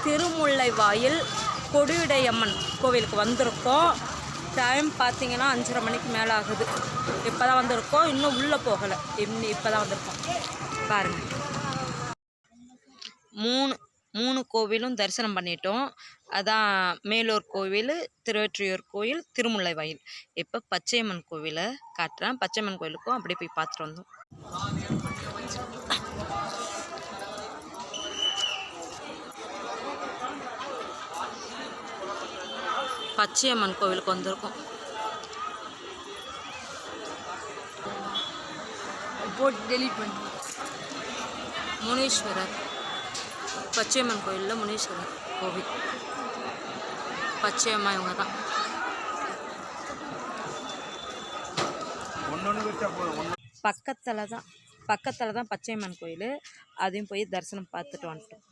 திருமுல்லைவாயில் கொடியுடையம்மன் கோவிலுக்கு வந்திருக்கோம். டைம் பார்த்தீங்கன்னா 5:30 மணிக்கு மேலே ஆகுது. இப்போ தான் வந்திருக்கோம், இன்னும் உள்ளே போகலை. இப்போ தான் வந்திருக்கோம். பாருங்கள், மூணு கோவிலும் தரிசனம் பண்ணிட்டோம். அதான் மேலூர் கோவில், திருவொற்றியூர் கோயில், திருமுல்லைவாயில். இப்போ பச்சையம்மன் கோவிலை காட்டுறேன். பச்சையம்மன் கோவிலுக்கும் அப்படியே போய் பார்த்துட்டு வந்தோம். பச்சையம்மன் கோவிலுக்கு வந்திருக்கோம். முனீஸ்வரர், பச்சையம்மன் கோவிலில் முனீஸ்வரர் கோவில். பச்சையம்மா இவங்க தான். பக்கத்தில் தான் பச்சையம்மன் கோயில். அதையும் போய் தரிசனம் பார்த்துட்டு வந்துட்டோம்.